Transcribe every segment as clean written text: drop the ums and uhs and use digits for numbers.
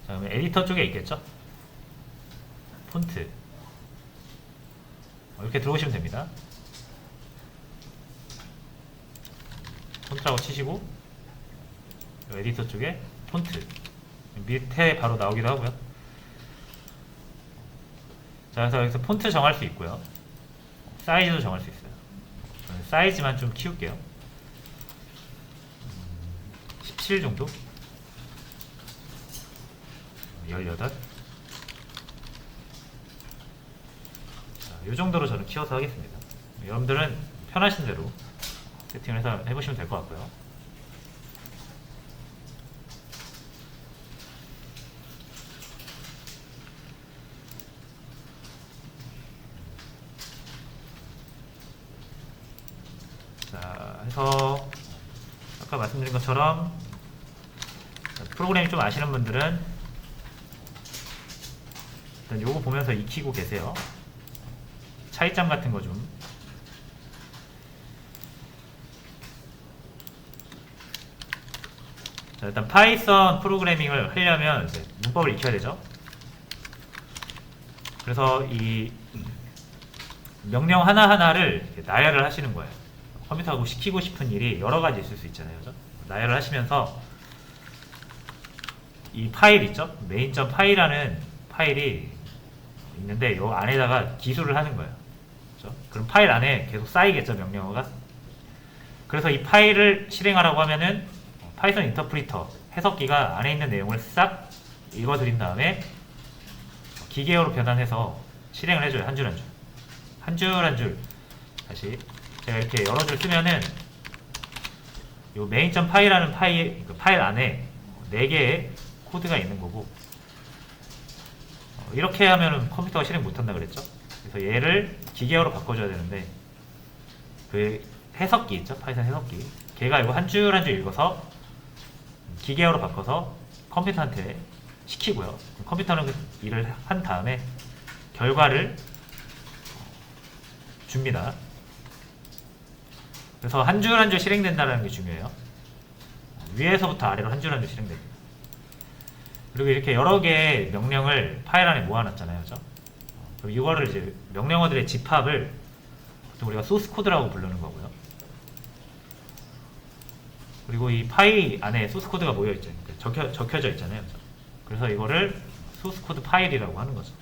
자, 그러면 에디터 쪽에 있겠죠? 폰트 이렇게 들어오시면 됩니다. 폰트라고 치시고 에디터 쪽에 폰트 밑에 바로 나오기도 하고요. 자, 그래서 여기서 폰트 정할 수 있고요. 사이즈도 정할 수 있어요. 사이즈만 좀 키울게요. 17 정도? 18? 이 정도로 저는 키워서 하겠습니다. 여러분들은 편하신 대로 세팅을 해서 해보시면 될 것 같고요. 자, 해서 아까 말씀드린 것처럼 프로그램 좀 아시는 분들은 일단 요거 보면서 익히고 계세요. 차이점 같은 거 좀. 자, 일단 파이썬 프로그래밍을 하려면 이제 문법을 익혀야 되죠. 그래서 이 명령 하나하나를 나열을 하시는 거예요. 컴퓨터하고 시키고 싶은 일이 여러 가지 있을 수 있잖아요. 그죠? 나열을 하시면서 이 파일 있죠? main.py라는 파일이 있는데 이 안에다가 기술을 하는 거예요. 그렇죠? 그럼 파일 안에 계속 쌓이겠죠, 명령어가. 그래서 이 파일을 실행하라고 하면은 파이썬 인터프리터 해석기가 안에 있는 내용을 싹 읽어드린 다음에 기계어로 변환해서 실행을 해줘요. 한 줄 한 줄. 한 줄 한 줄. 다시 제가 이렇게 여러 줄 쓰면은 요 main.py라는 파일, 그 파일 안에 4개의 코드가 있는 거고, 이렇게 하면은 컴퓨터가 실행 못한다 그랬죠. 그래서 얘를 기계어로 바꿔줘야 되는데 그 해석기 있죠, 파이썬 해석기, 걔가 이거 한 줄 한 줄 읽어서 기계어로 바꿔서 컴퓨터한테 시키고요. 컴퓨터는 그 일을 한 다음에 결과를 줍니다. 그래서 한 줄 한 줄 실행된다는 게 중요해요. 위에서부터 아래로 한 줄 한 줄 실행됩니다. 그리고 이렇게 여러 개의 명령을 파일 안에 모아놨잖아요. 그죠? 그럼 이거를 이제 명령어들의 집합을 보통 우리가 소스 코드라고 부르는 거고요. 그리고 이 파일 안에 소스 코드가 모여있죠. 적혀져 있잖아요. 그죠? 그래서 이거를 소스 코드 파일이라고 하는 거죠.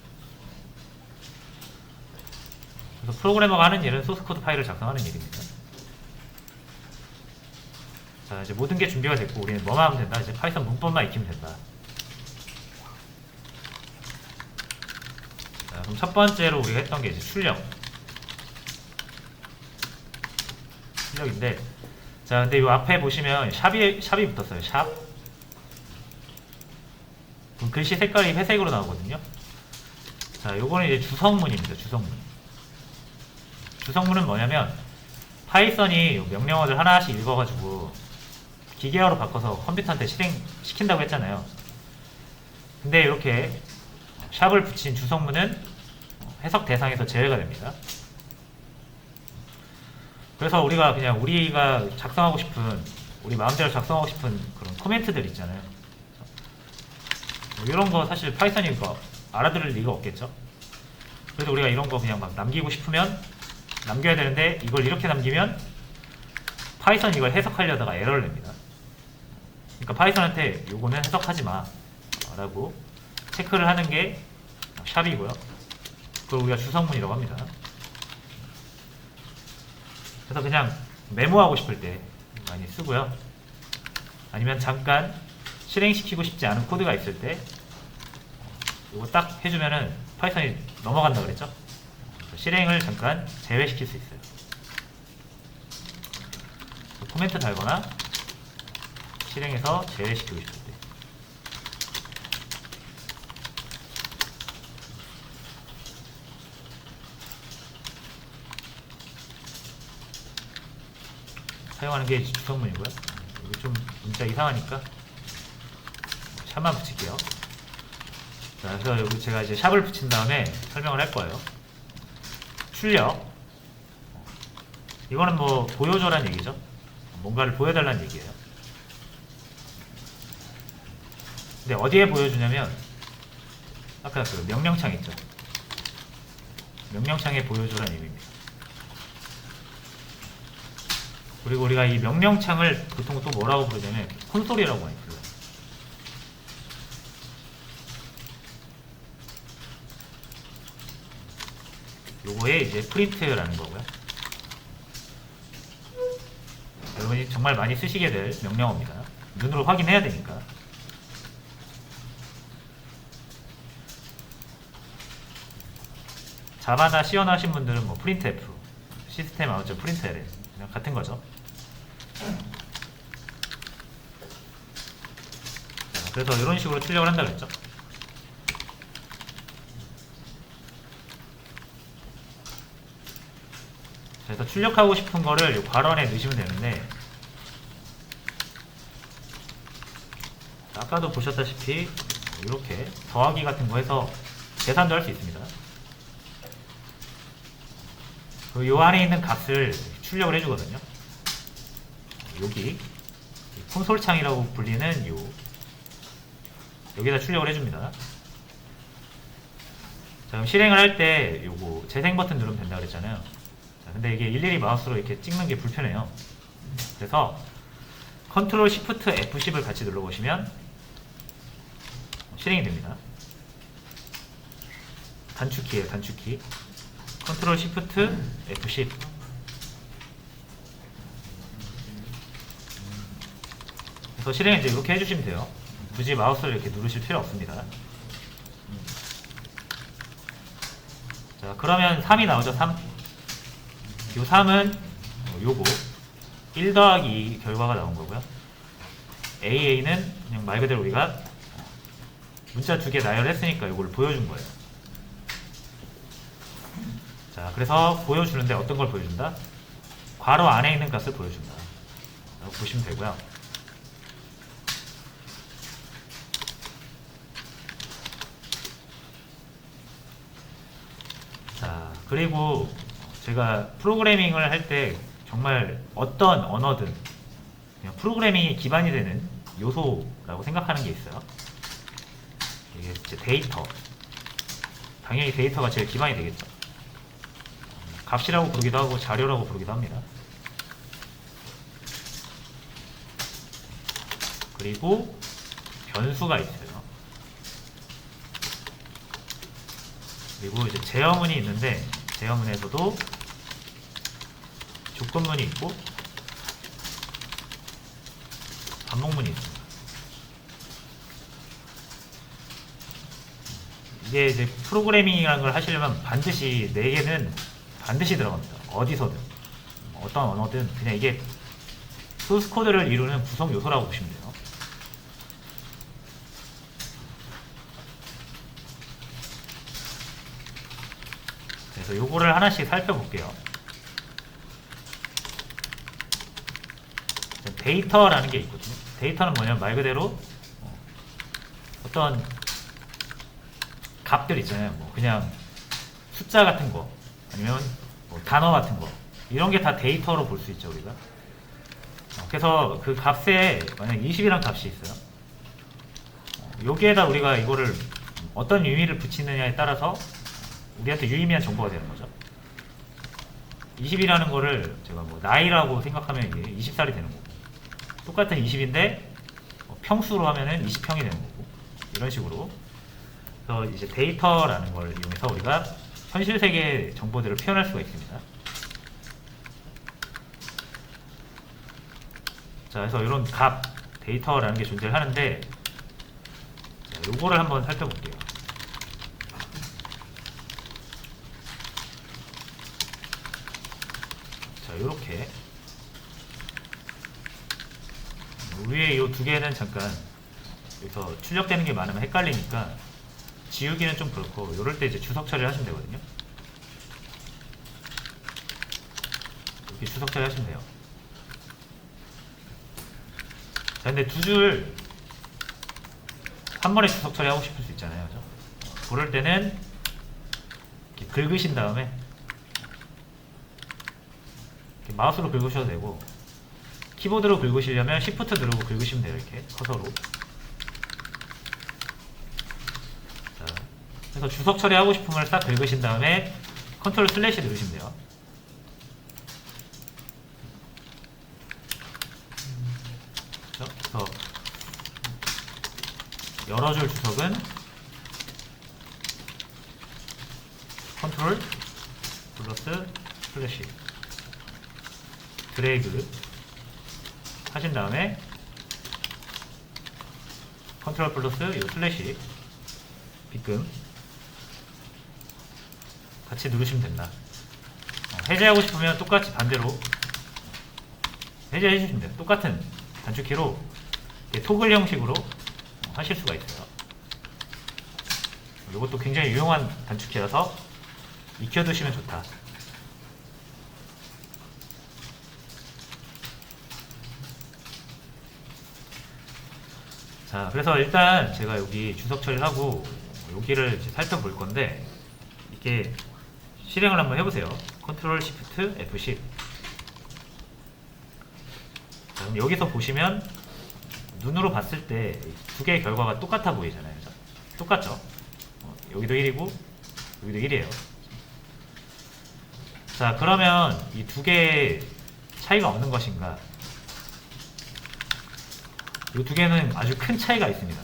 그래서 프로그래머가 하는 일은 소스 코드 파일을 작성하는 일입니다. 자, 이제 모든 게 준비가 됐고 우리는 뭐만 하면 된다. 이제 파이썬 문법만 익히면 된다. 자, 그럼 첫 번째로 우리가 했던 게 이제 출력인데, 자, 근데 이 앞에 보시면 샵이 붙었어요. 샵. 그럼 글씨 색깔이 회색으로 나오거든요. 자, 요거는 이제 주성문입니다. 주성문은 뭐냐면 파이썬이 명령어들 하나씩 읽어가지고 기계어로 바꿔서 컴퓨터한테 실행시킨다고 했잖아요. 근데 이렇게 샵을 붙인 주성문은 해석 대상에서 제외가 됩니다. 그래서 우리가 그냥 우리가 작성하고 싶은, 우리 마음대로 작성하고 싶은 그런 코멘트들 있잖아요. 이런 거 사실 파이썬이 이거 알아들을 리가 없겠죠. 그래서 우리가 이런 거 그냥 막 남기고 싶으면 남겨야 되는데, 이걸 이렇게 남기면 파이썬이 이걸 해석하려다가 에러를 냅니다. 그러니까 파이썬한테 요거는 해석하지 마 라고 체크를 하는 게 샵이고요. 그걸 우리가 주성문이라고 합니다. 그래서 그냥 메모하고 싶을 때 많이 쓰고요. 아니면 잠깐 실행시키고 싶지 않은 코드가 있을 때 이거 딱 해주면은 파이썬이 넘어간다 그랬죠. 실행을 잠깐 제외시킬 수 있어요. 코멘트 달거나 실행해서 제외시키고 싶을 때. 사용하는 게 주성문이고요. 여기 좀 문자 이상하니까 샵만 붙일게요. 자, 그래서 여기 제가 이제 샵을 붙인 다음에 설명을 할 거예요. 출력. 이거는 뭐 보여줘란 얘기죠. 뭔가를 보여달라는 얘기예요. 근데 어디에 보여주냐면 아까 그 명령창 있죠. 명령창에 보여주라는 의미입니다. 그리고 우리가 이 명령창을 보통 또 뭐라고 부르냐면 콘솔이라고 많이 불러요. 요거에 이제 프린트라는 거고요. 여러분이 정말 많이 쓰시게 될 명령어입니다. 눈으로 확인해야 되니까. 자바나 C언어 하신 분들은 뭐 프린트F, 시스템 아웃 프린트LN 그냥 같은 거죠. 자, 그래서 이런 식으로 출력을 한다 그랬죠. 그래서 출력하고 싶은 거를 괄호 안에 넣으시면 되는데, 아까도 보셨다시피 이렇게 더하기 같은 거 해서 계산도 할 수 있습니다. 그리고 요 안에 있는 값을 출력을 해주거든요. 여기 콘솔 창이라고 불리는 여기다 출력을 해줍니다. 자, 그럼 실행을 할 때 요거 재생 버튼 누르면 된다 그랬잖아요. 자, 근데 이게 일일이 마우스로 이렇게 찍는 게 불편해요. 그래서 컨트롤 시프트 F10을 같이 눌러보시면 실행이 됩니다. 단축키예요, 단축키. 컨트롤 시프트 F10. 그래서 실행 이제 이렇게 해주시면 돼요. 굳이 마우스를 이렇게 누르실 필요 없습니다. 자, 그러면 3이 나오죠, 3. 요 3은 요거 1 더하기 2 결과가 나온 거고요. AA는 그냥 말 그대로 우리가 문자 2개 나열했으니까 이걸 보여준 거예요. 자, 그래서 보여주는데 어떤 걸 보여준다? 괄호 안에 있는 값을 보여준다 라고 보시면 되고요. 자, 그리고 제가 프로그래밍을 할 때 정말 어떤 언어든 그냥 프로그래밍이 기반이 되는 요소라고 생각하는 게 있어요. 이게 이제 데이터. 당연히 데이터가 제일 기반이 되겠죠. 값이라고 부르기도 하고 자료라고 부르기도 합니다. 그리고 변수가 있어요. 그리고 이제 제어문이 있는데 제어문에서도 조건문이 있고 반복문이 있습니다. 이게 이제 프로그래밍이라는 걸 하시려면 반드시 4개는 반드시 들어갑니다. 어디서든 어떤 언어든 그냥 이게 소스 코드를 이루는 구성 요소라고 보시면 돼요. 그래서 요거를 하나씩 살펴볼게요. 데이터라는 게 있거든요. 데이터는 뭐냐면 말 그대로 어떤 값들 있잖아요. 뭐 그냥 숫자 같은 거 아니면 뭐 단어 같은 거 이런 게 다 데이터로 볼 수 있죠 우리가. 그래서 그 값에 만약 20이란 값이 있어요. 여기에다 우리가 이거를 어떤 의미를 붙이느냐에 따라서 우리한테 유의미한 정보가 되는 거죠. 20이라는 거를 제가 뭐 나이라고 생각하면 이게 20살이 되는 거고, 똑같은 20인데 평수로 하면은 20평이 되는 거고, 이런 식으로. 그래서 이제 데이터라는 걸 이용해서 우리가 현실 세계의 정보들을 표현할 수가 있습니다. 자, 그래서 이런 값, 데이터라는 게 존재를 하는데, 자, 요거를 한번 살펴볼게요. 자, 요렇게. 위에 이 2개는 잠깐 여기서 출력되는 게 많으면 헷갈리니까 지우기는 좀 그렇고, 요럴 때 이제 주석 처리를 하시면 되거든요. 이렇게 주석 처리 하시면 돼요. 자, 근데 2줄 한 번에 주석 처리하고 싶을 수 있잖아요. 그죠? 그럴 때는 이렇게 긁으신 다음에 이렇게 마우스로 긁으셔도 되고, 키보드로 긁으시려면 Shift 누르고 긁으시면 돼요. 이렇게 커서로. 그래서 주석 처리하고 싶으면 싹 긁으신 다음에 컨트롤 슬래시 누르시면 돼요. 그래서 여러 줄 주석은 컨트롤 플러스 슬래시 드래그 하신 다음에 컨트롤 플러스 이 슬래시 빗금 같이 누르시면 된다. 해제하고 싶으면 똑같이 반대로 해제해 주시면 돼요. 똑같은 단축키로 토글 형식으로 하실 수가 있어요. 이것도 굉장히 유용한 단축키라서 익혀두시면 좋다. 자, 그래서 일단 제가 여기 주석 처리를 하고 여기를 이제 살펴볼 건데, 이게 실행을 한번 해보세요. 컨트롤 시프트 F10. 자, 그럼 여기서 보시면 눈으로 봤을 때 두 개의 결과가 똑같아 보이잖아요. 그죠? 똑같죠? 여기도 1이고 여기도 1이에요. 자, 그러면 이 두 개의 차이가 없는 것인가? 이 두 개는 아주 큰 차이가 있습니다.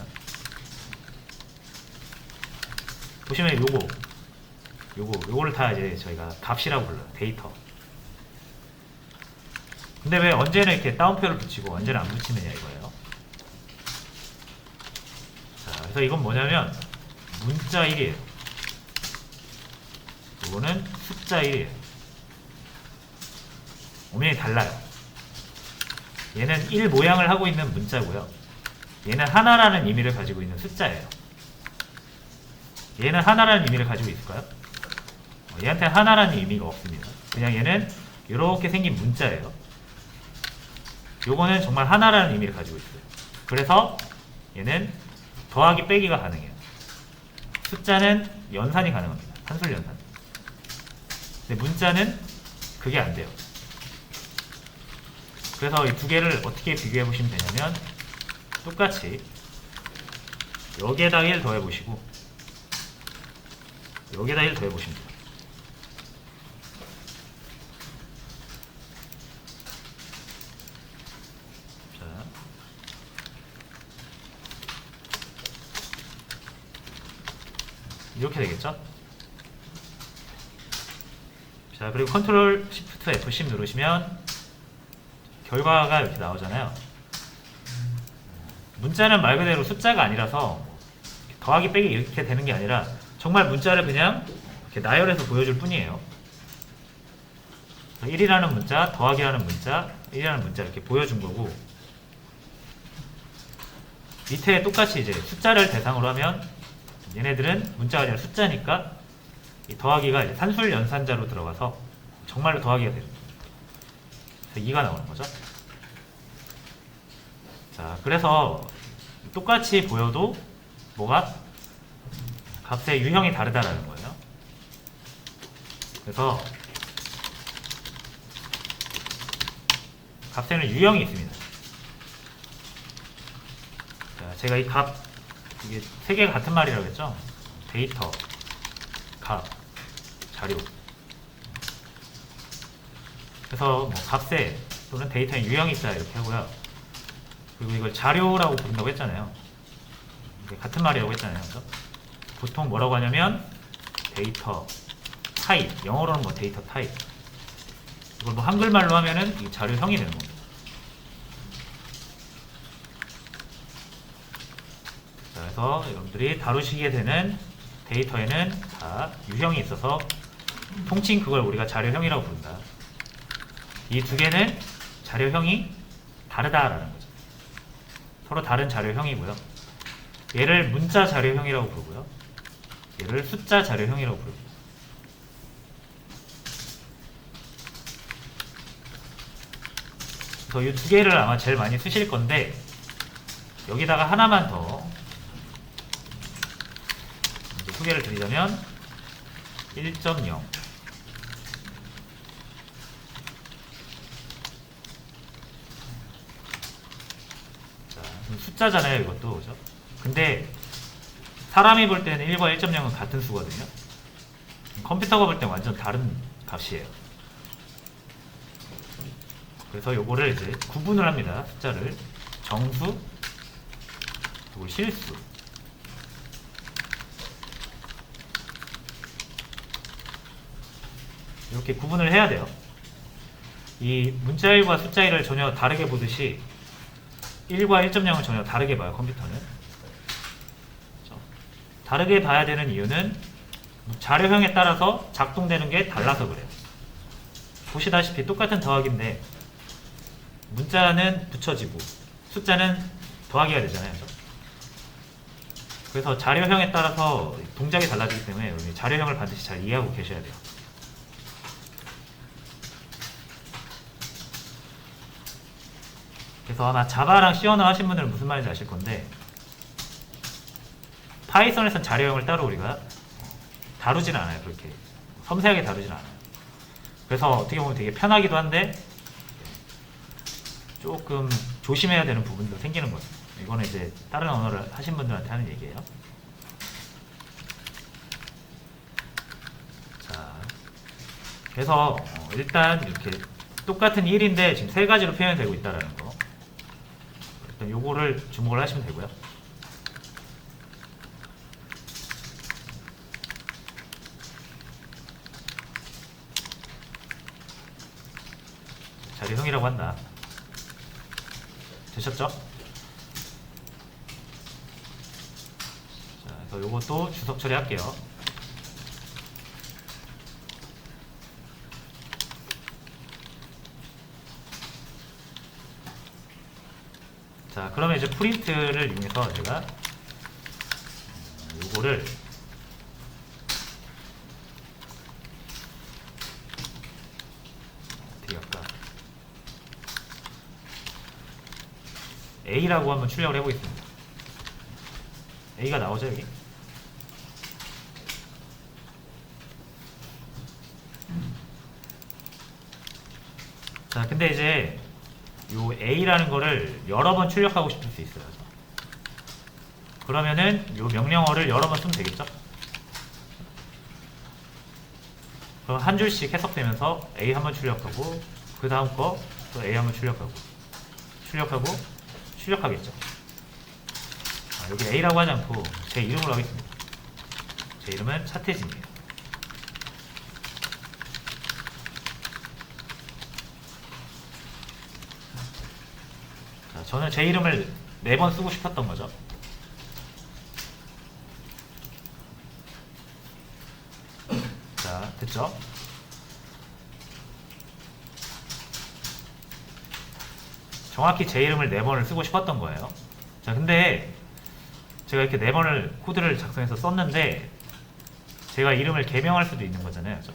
보시면 요거를 다 이제 저희가 값이라고 불러요. 데이터. 근데 왜 언제는 이렇게 따옴표를 붙이고 언제는 안 붙이느냐 이거예요. 자, 그래서 이건 뭐냐면 문자 1이에요. 이거는 숫자 1이에요. 엄연히 달라요. 얘는 1 모양을 하고 있는 문자고요. 얘는 하나라는 의미를 가지고 있는 숫자예요. 얘는 하나라는 의미를 가지고 있을까요? 얘한테 하나라는 의미가 없습니다. 그냥 얘는 이렇게 생긴 문자예요. 요거는 정말 하나라는 의미를 가지고 있어요. 그래서 얘는 더하기 빼기가 가능해요. 숫자는 연산이 가능합니다. 산술 연산. 근데 문자는 그게 안 돼요. 그래서 이 두 개를 어떻게 비교해 보시면 되냐면 똑같이 여기에다 1 더해 보시고 여기에다 1 더해 보시면 돼요. 자, 이렇게 되겠죠? 자, 그리고 컨트롤 시프트 F10 누르시면 결과가 이렇게 나오잖아요. 문자는 말 그대로 숫자가 아니라서 더하기 빼기 이렇게 되는 게 아니라 정말 문자를 그냥 이렇게 나열해서 보여줄 뿐이에요. 1이라는 문자, 더하기라는 문자, 1이라는 문자 이렇게 보여준 거고, 밑에 똑같이 이제 숫자를 대상으로 하면 얘네들은 문자가 아니라 숫자니까 이 더하기가 이제 산술 연산자로 들어가서 정말로 더하기가 됩니다. 그래서 2가 나오는 거죠. 자, 그래서 똑같이 보여도 뭐가? 값의 유형이 다르다라는 거예요. 그래서 값에는 유형이 있습니다. 자, 제가 이 값, 이게 세 개가 같은 말이라고 했죠? 데이터, 값, 자료. 그래서 뭐 값에 또는 데이터에 유형이 있다 이렇게 하고요. 그리고 이걸 자료라고 부른다고 했잖아요. 이게 같은 말이라고 했잖아요. 그래서 보통 뭐라고 하냐면 데이터 타입, 영어로는 뭐 데이터 타입. 이걸 뭐 한글말로 하면은 이 자료형이 되는 겁니다. 자, 그래서 여러분들이 다루시게 되는 데이터에는 다 유형이 있어서 통칭 그걸 우리가 자료형이라고 부른다. 이 두 개는 자료형이 다르다라는 거죠. 서로 다른 자료형이고요. 얘를 문자 자료형이라고 부르고요. 얘를 숫자 자료형이라고 부릅니다. 그래서 이 두 개를 아마 제일 많이 쓰실 건데, 여기다가 하나만 더 소개를 드리자면 1.0 숫자잖아요, 이것도. 그죠? 근데 사람이 볼 때는 1과 1.0은 같은 수거든요. 컴퓨터가 볼 때는 완전 다른 값이에요. 그래서 요거를 이제 구분을 합니다. 숫자를 정수 그리고 실수. 이렇게 구분을 해야 돼요. 이 문자 1과 숫자 1을 전혀 다르게 보듯이 1과 1.0을 전혀 다르게 봐요. 컴퓨터는. 다르게 봐야 되는 이유는 자료형에 따라서 작동되는 게 달라서 그래요. 보시다시피 똑같은 더하기인데 문자는 붙여지고 숫자는 더하기가 되잖아요. 그래서 자료형에 따라서 동작이 달라지기 때문에 여러분이 자료형을 반드시 잘 이해하고 계셔야 돼요. 그래서 아마 자바랑 C 언어 하신 분들은 무슨 말인지 아실 건데, 파이썬에서는 자료형을 따로 우리가 다루진 않아요. 그렇게 섬세하게 다루진 않아요. 그래서 어떻게 보면 되게 편하기도 한데 조금 조심해야 되는 부분도 생기는 거예요. 이거는 이제 다른 언어를 하신 분들한테 하는 얘기예요. 자, 그래서 일단 이렇게 똑같은 1인데 지금 세 가지로 표현이 되고 있다는 거, 일단 요거를 주목을 하시면 되고요. 자료형이라고 한다. 되셨죠? 자, 그래서 요것도 주석 처리할게요. 자, 그러면 이제 프린트를 이용해서 제가 요거를 어떻게 할까? A라고 한번 출력을 해보겠습니다. A가 나오죠, 여기? 자, 근데 이제 요 A라는 거를 여러 번 출력하고 싶을 수 있어요. 그러면은 요 명령어를 여러 번 쓰면 되겠죠? 그럼 한 줄씩 해석되면서 A 한번 출력하고 그 다음 거 또 A 한번 출력하고 출력하겠죠. 여기 A라고 하지 않고 제 이름으로 하겠습니다. 제 이름은 차태진이에요. 자, 저는 제 이름을 4번 쓰고 싶었던 거죠. 자, 됐죠? 정확히 제 이름을 4번을 쓰고 싶었던 거예요. 자, 근데 제가 이렇게 4번을 코드를 작성해서 썼는데 제가 이름을 개명할 수도 있는 거잖아요. 그렇죠?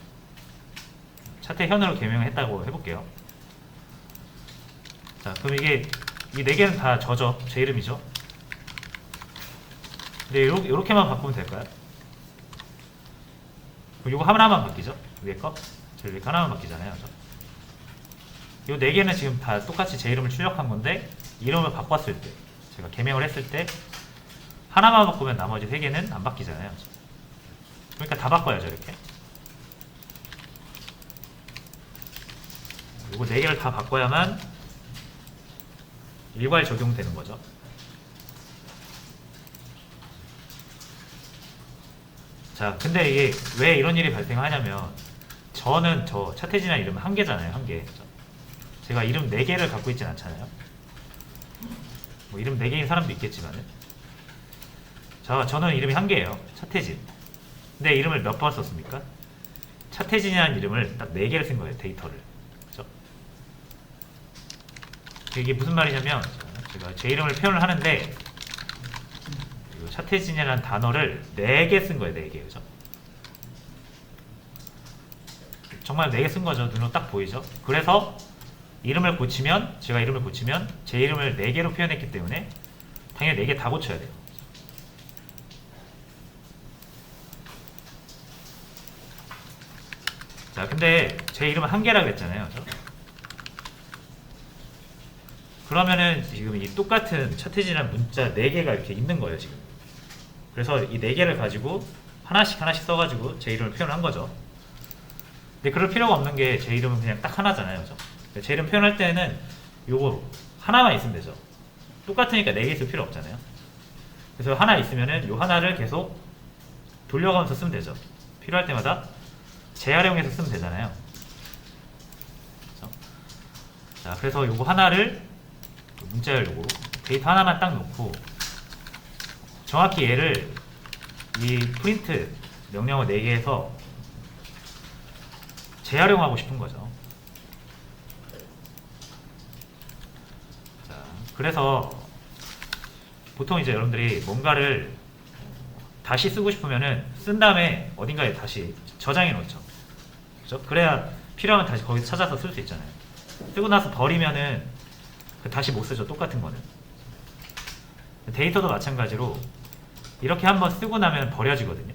차태현으로 개명했다고 해볼게요. 자, 그럼 이게 이 4개는 다 저죠. 제 이름이죠. 근데 요렇게만 바꾸면 될까요? 그럼 요거 하나만 바뀌죠? 위에 거? 저 위에 거 하나만 바뀌잖아요. 그렇죠? 요 4개는 지금 다 똑같이 제 이름을 출력한 건데 이름을 바꿨을 때, 제가 개명을 했을 때 하나만 바꾸면 나머지 3개는 안 바뀌잖아요. 그러니까 다 바꿔야죠. 이렇게 요거 4개를 다 바꿔야만 일괄 적용되는 거죠. 자, 근데 이게 왜 이런 일이 발생하냐면 저는 저 차태진이라는 이름은 한 개잖아요. 한 개. 제가 이름 4개를 갖고 있진 않잖아요. 뭐 이름 4개인 사람도 있겠지만은, 자, 저는 이름이 한 개예요. 차태진. 근데 이름을 몇 번 썼습니까? 차태진이라는 이름을 딱 4개를 쓴 거예요. 데이터를. 그렇죠? 이게 무슨 말이냐면 제가 제 이름을 표현을 하는데 차태진이라는 단어를 4개 쓴 거예요. 4개. 그죠? 정말 4개 쓴 거죠. 눈으로 딱 보이죠? 그래서 이름을 고치면, 제가 이름을 고치면 제 이름을 4개로 표현했기 때문에 당연히 4개 다 고쳐야 돼요. 자, 근데 제 이름은 한 개라고 했잖아요. 그죠? 그러면은 지금 이 똑같은 차태진이라는 문자 4개가 이렇게 있는 거예요. 지금 그래서 이 네 개를 가지고 하나씩 써가지고 제 이름을 표현한 거죠. 근데 그럴 필요가 없는 게 제 이름은 그냥 딱 하나잖아요, 그죠? 제 이름 표현할 때는 요거 하나만 있으면 되죠. 똑같으니까 네 개 있을 필요 없잖아요. 그래서 하나 있으면은 요 하나를 계속 돌려가면서 쓰면 되죠. 필요할 때마다 재활용해서 쓰면 되잖아요. 그렇죠? 자, 그래서 요거 하나를 문자열 요거 데이터 하나만 딱 놓고 정확히 얘를 이 프린트 명령어 4개에서 재활용하고 싶은 거죠. 자, 그래서 보통 이제 여러분들이 뭔가를 다시 쓰고 싶으면은 쓴 다음에 어딘가에 다시 저장해 놓죠. 그죠? 그래야 필요하면 다시 거기서 찾아서 쓸 수 있잖아요. 쓰고 나서 버리면은 다시 못 쓰죠. 똑같은 거는. 데이터도 마찬가지로 이렇게 한번 쓰고 나면 버려지거든요.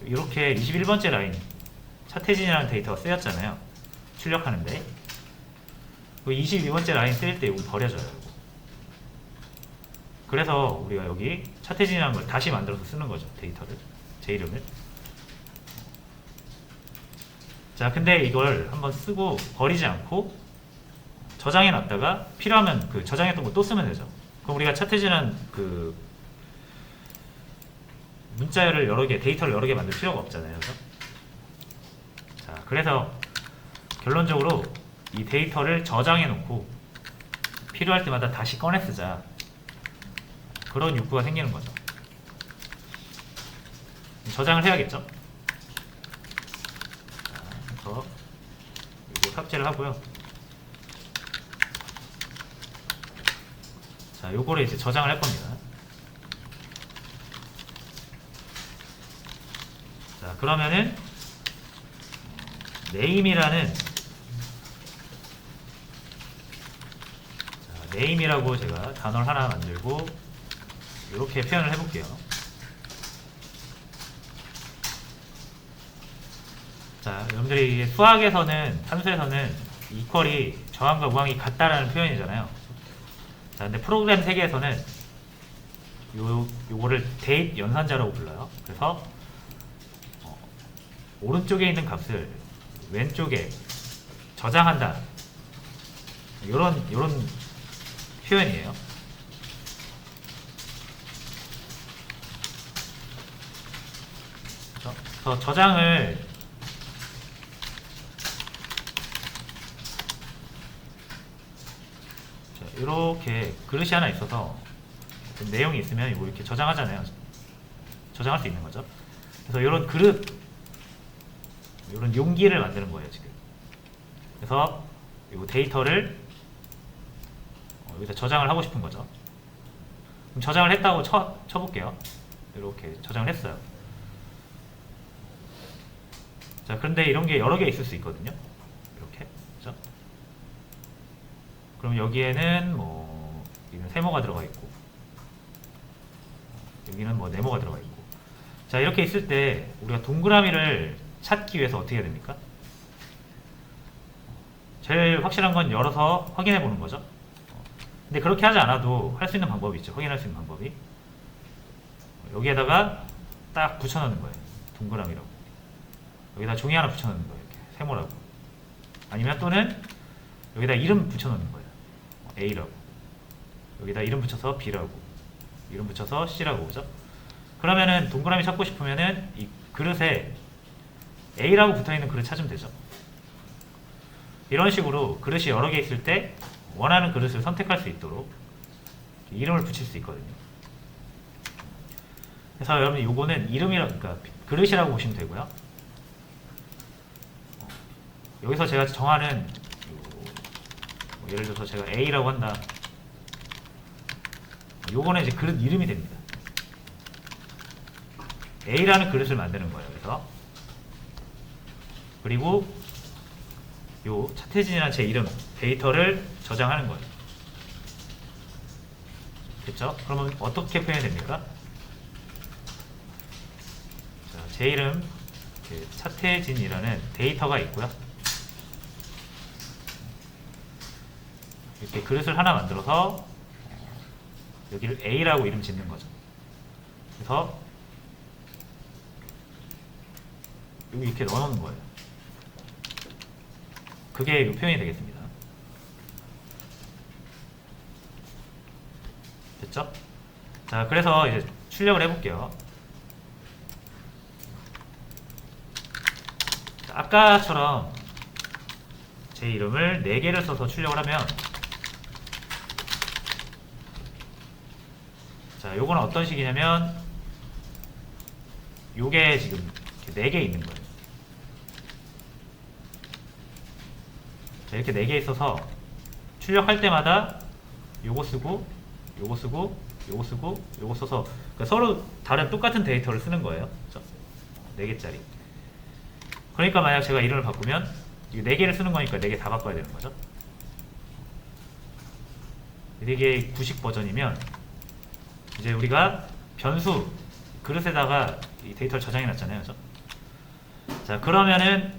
이렇게 21번째 라인 차태진이라는 데이터가 쓰였잖아요. 출력하는데 22번째 라인 쓸 때 이거 버려져요. 이거. 그래서 우리가 여기 차태진이라는 걸 다시 만들어서 쓰는 거죠. 데이터를, 제 이름을. 자, 근데 이걸 한번 쓰고 버리지 않고 저장해 놨다가 필요하면 그 저장했던 거 또 쓰면 되죠. 그럼 우리가 차태진이라는 그 문자열을 여러 개, 데이터를 여러 개 만들 필요가 없잖아요. 그래서? 자, 그래서 결론적으로 이 데이터를 저장해 놓고 필요할 때마다 다시 꺼내 쓰자. 그런 욕구가 생기는 거죠. 저장을 해야겠죠. 자, 그래서 이거 삭제를 하고요. 자, 요거를 이제 저장을 할 겁니다. 자, 그러면은 name이라는 name이라고 제가 단어를 하나 만들고 이렇게 표현을 해볼게요. 자, 여러분들이 수학에서는 함수에서는 이퀄이 정함과 무함이 같다라는 표현이잖아요. 자, 근데 프로그램 세계에서는 요거를 대입 연산자라고 불러요. 그래서 오른쪽에 있는 값을 왼쪽에 저장한다. 요런 표현이에요. 그래서 저장을 이렇게 그릇이 하나 있어서 내용이 있으면 이거 이렇게 저장하잖아요. 저장할 수 있는 거죠. 그래서 이런 그릇, 이런 용기를 만드는 거예요, 지금. 그래서 이 데이터를 여기다 저장을 하고 싶은 거죠. 그럼 저장을 했다고 쳐볼게요. 이렇게 저장을 했어요. 자, 그런데 이런 게 여러 개 있을 수 있거든요. 이렇게, 그죠? 그럼 여기에는 뭐 여기는 세모가 들어가 있고, 여기는 뭐 네모가 들어가 있고. 자, 이렇게 있을 때 우리가 동그라미를 찾기 위해서 어떻게 해야 됩니까? 제일 확실한 건 열어서 확인해 보는 거죠. 근데 그렇게 하지 않아도 할 수 있는 방법이 있죠. 확인할 수 있는 방법이. 여기에다가 딱 붙여넣는 거예요. 동그라미라고. 여기다 종이 하나 붙여넣는 거예요. 이렇게 세모라고. 아니면 또는 여기다 이름 붙여넣는 거예요. A라고. 여기다 이름 붙여서 B라고. 이름 붙여서 C라고. 그죠? 그러면은 동그라미 찾고 싶으면은 이 그릇에 A라고 붙어있는 그릇 찾으면 되죠. 이런 식으로 그릇이 여러 개 있을 때 원하는 그릇을 선택할 수 있도록 이름을 붙일 수 있거든요. 그래서 여러분 요거는 그러니까 그릇이라고 보시면 되고요. 여기서 제가 정하는 예를 들어서 제가 A라고 한다. 요거는 이제 그릇 이름이 됩니다. A라는 그릇을 만드는 거예요. 그래서 그리고 요 차태진이라는 제 이름 데이터를 저장하는 거예요. 됐죠? 그러면 어떻게 표현이 됩니까? 자, 제 이름 차태진이라는 데이터가 있고요. 이렇게 그릇을 하나 만들어서 여기를 A라고 이름 짓는 거죠. 그래서 여기 이렇게 넣어놓는 거예요. 그게 표현이 되겠습니다. 됐죠? 자, 그래서 이제 출력을 해볼게요. 자, 아까처럼 제 이름을 4개를 써서 출력을 하면, 자, 요거는 어떤 식이냐면 요게 지금 4개 있는 거예요. 자, 이렇게 4개 있어서 출력할 때마다 요거 쓰고 요거 쓰고 요거 쓰고 요거 써서, 그러니까 서로 다른 똑같은 데이터를 쓰는 거예요. 그렇죠? 4개짜리. 그러니까 만약 제가 이름을 바꾸면 이거 4개를 쓰는 거니까 4개 다 바꿔야 되는 거죠. 4개의 90 버전이면 이제 우리가 변수 그릇에다가 이 데이터를 저장해 놨잖아요. 그죠? 자, 그러면은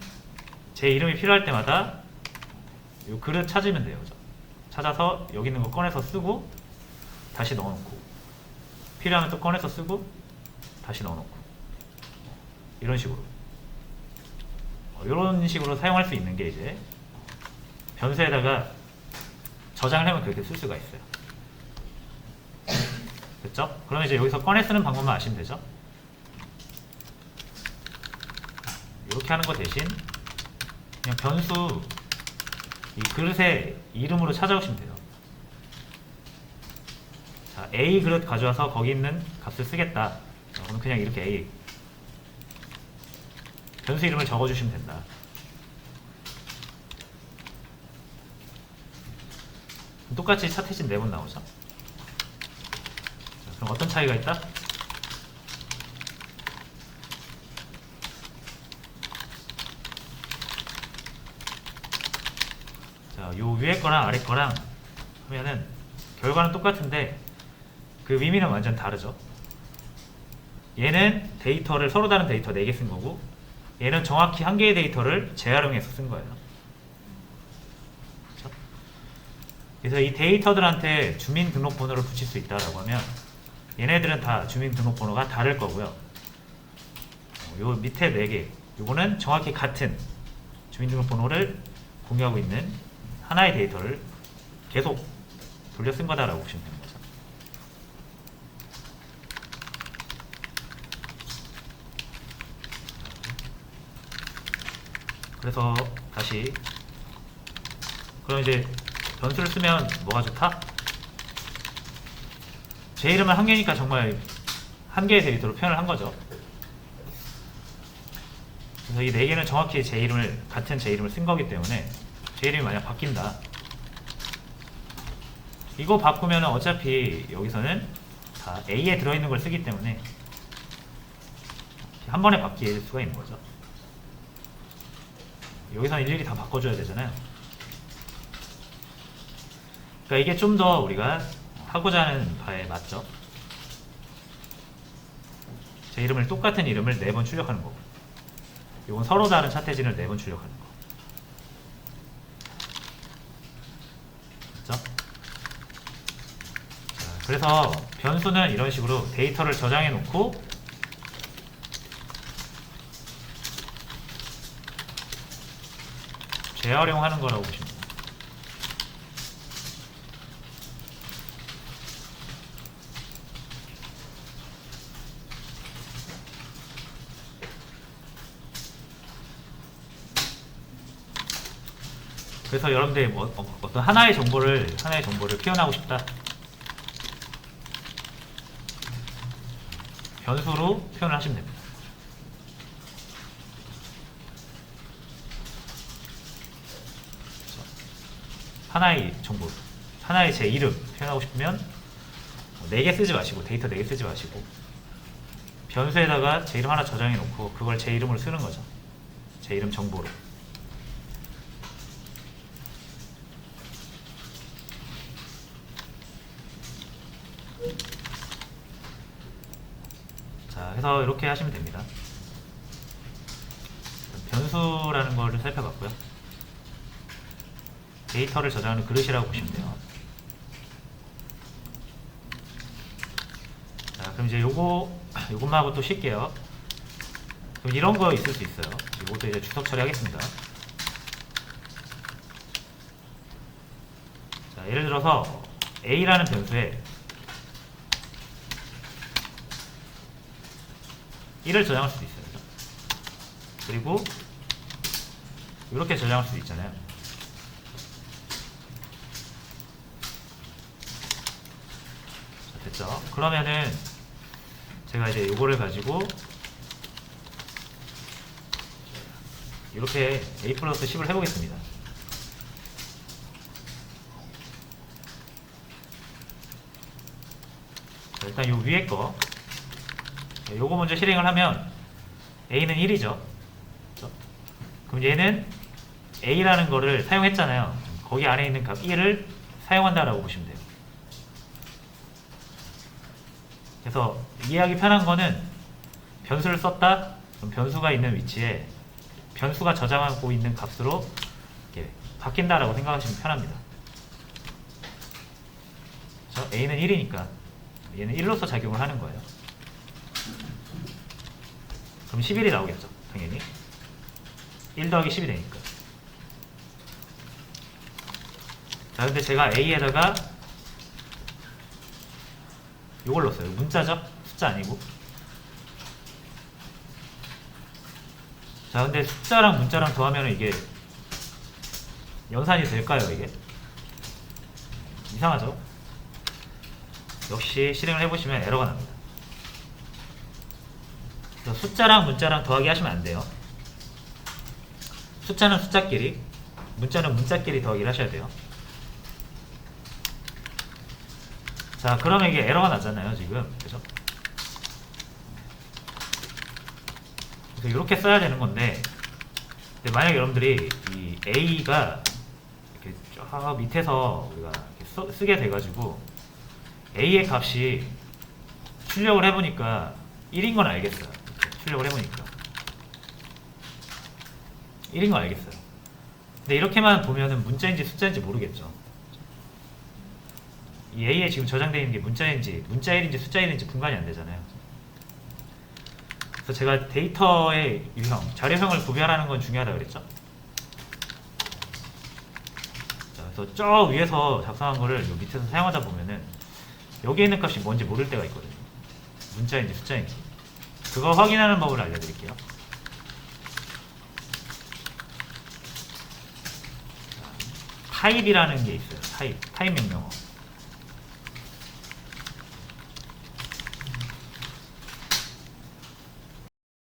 제 이름이 필요할 때마다 이 그릇 찾으면 돼요. 그죠? 찾아서 여기 있는 거 꺼내서 쓰고 다시 넣어놓고, 필요하면 또 꺼내서 쓰고 다시 넣어놓고, 이런 식으로 이런 식으로 사용할 수 있는 게 이제 변수에다가 저장을 하면 그렇게 쓸 수가 있어요. 됐죠? 그러면 이제 여기서 꺼내 쓰는 방법만 아시면 되죠? 이렇게 하는 거 대신 그냥 변수 이 그릇의 이름으로 찾아오시면 돼요. 자, A 그릇 가져와서 거기 있는 값을 쓰겠다. 그럼 그냥 이렇게 A 변수 이름을 적어주시면 된다. 똑같이 차트진 4번 나오죠. 자, 그럼 어떤 차이가 있다? 자, 요 위에 거랑 아래 거랑 하면은 결과는 똑같은데 그 의미는 완전 다르죠. 얘는 데이터를 서로 다른 데이터 4개 쓴 거고, 얘는 정확히 한 개의 데이터를 재활용해서 쓴 거예요. 그렇죠? 그래서 이 데이터들한테 주민등록번호를 붙일 수 있다라고 하면 얘네들은 다 주민등록번호가 다를 거고요. 요 밑에 4개, 요거는 정확히 같은 주민등록번호를 공유하고 있는 하나의 데이터를 계속 돌려 쓴 거다라고 보시면 됩니다. 그래서 다시, 그럼 이제 변수를 쓰면 뭐가 좋다? 제 이름은 한 개니까 정말 한 개의 데이터로 표현을 한 거죠. 그래서 이 4개는 정확히 제 이름을, 같은 제 이름을 쓴 거기 때문에 제 이름이 만약 바뀐다, 이거 바꾸면 어차피 여기서는 다 A에 들어있는 걸 쓰기 때문에 한 번에 바뀔 수가 있는 거죠. 여기서는 일일이 다 바꿔줘야 되잖아요. 그러니까 이게 좀 더 우리가 하고자 하는 바에 맞죠. 제 이름을, 똑같은 이름을 4번 출력하는 거고, 이건 서로 다른 차태진을 4번 출력하는 거. 그렇죠? 자, 그래서 변수는 이런 식으로 데이터를 저장해 놓고 재활용하는 거라고 보시면 됩니다. 그래서 여러분들이 어떤 하나의 정보를 표현하고 싶다, 변수로 표현을 하시면 됩니다. 하나의 정보, 하나의 제 이름 표현하고 싶으면 4개 쓰지 마시고, 데이터 4개 쓰지 마시고 변수에다가 제 이름 하나 저장해 놓고 그걸 제 이름으로 쓰는 거죠. 제 이름 정보로. 자, 해서 이렇게 하시면 됩니다. 변수라는 거를 살펴봤고요. 데이터를 저장하는 그릇이라고 보시면 돼요. 자, 그럼 그럼 이제 요것만 하고 또 쉴게요. 그럼 이런 거 있을 수 있어요. 이것도 이제 주석 처리하겠습니다. 자, 예를 들어서 a라는 변수에 1을 저장할 수도 있어요. 그죠? 그리고 이렇게 저장할 수도 있잖아요. 자, 됐죠? 그러면은 제가 이제 요거를 가지고 이렇게 a 플러스 10을 해보겠습니다. 자, 일단 요 위에 거 요거 먼저 실행을 하면 a는 1이죠. 그럼 얘는 a라는 거를 사용했잖아요. 거기 안에 있는 값 1을 사용한다라고 보시면 돼요. 그래서 이해하기 편한 거는 변수를 썼다. 그럼 변수가 있는 위치에 변수가 저장하고 있는 값으로 이렇게 바뀐다라고 생각하시면 편합니다. 그래서 a는 1이니까 얘는 1로서 작용을 하는 거예요. 그럼 11이 나오겠죠. 당연히 1 더하기 10이 되니까. 자, 근데 제가 a에다가 요걸 넣었어요. 문자죠? 숫자 아니고. 자, 근데 숫자랑 문자랑 더하면 이게 연산이 될까요, 이게? 이상하죠? 역시 실행을 해보시면 에러가 납니다. 그래서 숫자랑 문자랑 더하기 하시면 안 돼요. 숫자는 숫자끼리, 문자는 문자끼리 더하기를 하셔야 돼요. 자, 그러면 이게 에러가 나잖아요, 지금. 그죠? 그래서 이렇게 써야 되는 건데, 근데 만약에 여러분들이 이 A가 이렇게 저 밑에서 우리가 이렇게 쓰게 돼가지고, A의 값이 출력을 해보니까 1인 건 알겠어요. 출력을 해보니까. 1인 건 알겠어요. 근데 이렇게만 보면은 문자인지 숫자인지 모르겠죠. 이 A에 지금 저장되어 있는 게 문자 1인지 숫자 1인지 분간이 안 되잖아요. 그래서 제가 데이터의 유형, 자료형을 구별하는 건 중요하다 그랬죠. 자, 그래서 저 위에서 작성한 거를 요 밑에서 사용하다 보면은 여기에 있는 값이 뭔지 모를 때가 있거든요. 문자인지 숫자인지. 그거 확인하는 법을 알려드릴게요. 타입이라는 게 있어요. 타입 명령어.